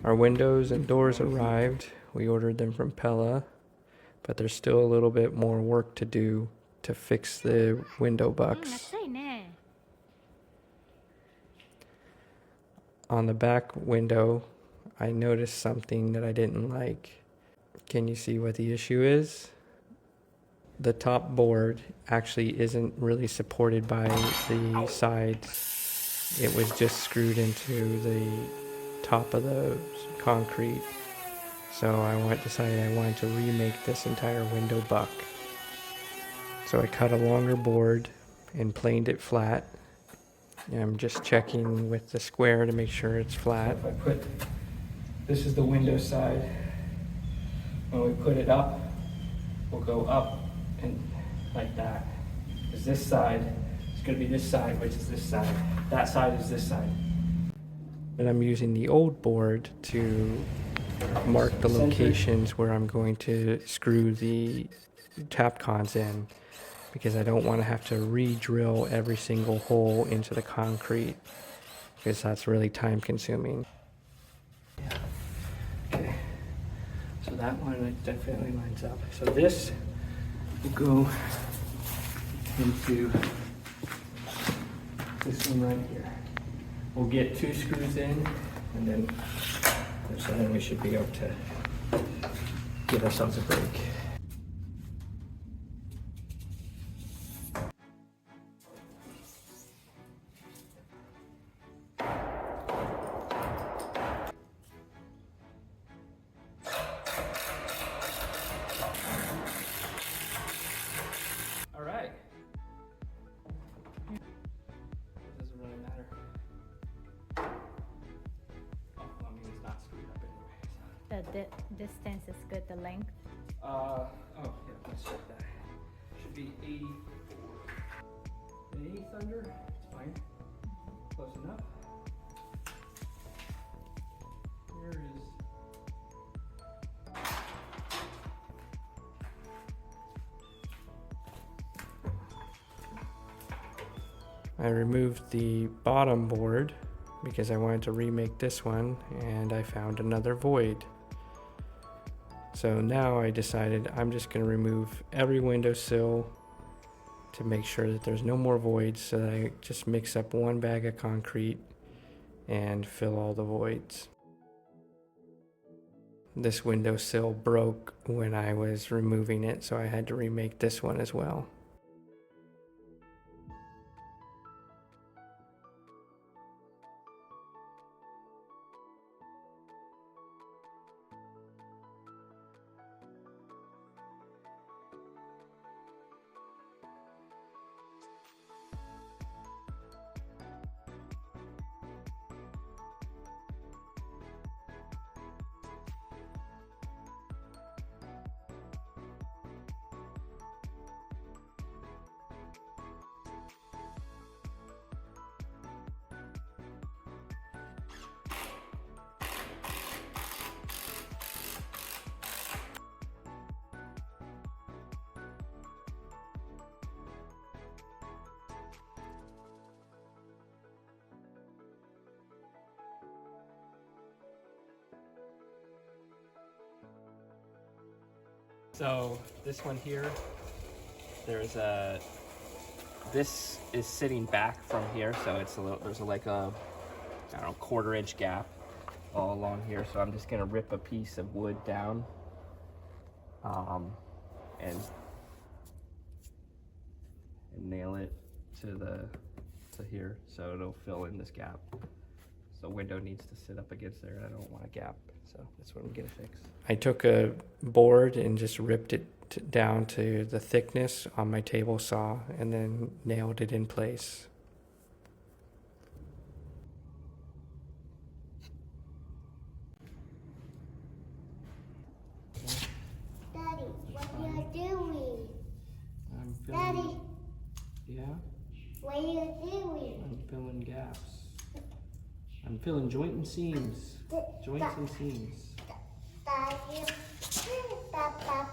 Our windows and doors arrived. We ordered them from Pella, but there's still a little bit more work to do to fix the window bucks. On the back window, I noticed something that I didn't like. Can you see what the issue is? The top board actually isn't really supported by the sides. It was just screwed into the top of the concrete. So I decided I wanted to remake this entire window buck. So I cut a longer board and planed it flat. And I'm just checking with the square to make sure it's flat. This is the window side. When we put it up, we'll go up and like that. Because this side is going to be this side, which is this side. That side is this side. And I'm using the old board to mark the locations where I'm going to screw the tap cons in, because I don't want to have to re-drill every single hole into the concrete, because that's really time consuming. Yeah. Okay. So that one definitely lines up. So this will go into this one right here. We'll get 2 screws in, and then we should be able to give ourselves a break. All right. It doesn't really matter. Oh, I mean, it's not screwed up anyway. So. The distance is good, the length? Oh, yeah, let's check that. Should be 84. An eighth under? It's fine. Close enough. Where is... I removed the bottom board because I wanted to remake this one, and I found another void. So now I decided I'm just going to remove every windowsill to make sure that there's no more voids, so that I just mix up one bag of concrete and fill all the voids. This windowsill broke when I was removing it, so I had to remake this one as well. So this one here, this is sitting back from here, so it's there's like a, I don't know, 1/4 inch gap all along here. So I'm just gonna rip a piece of wood down, and nail it to here, so it'll fill in this gap. The window needs to sit up against there, and I don't want a gap, so that's what I'm gonna fix. I took a board and just ripped it down to the thickness on my table saw, and then nailed it in place. Daddy, what are you doing? I'm filling, Daddy, yeah? what are you doing? I'm filling gaps. I'm filling joints and seams. Joints and seams. Daddy, Papa,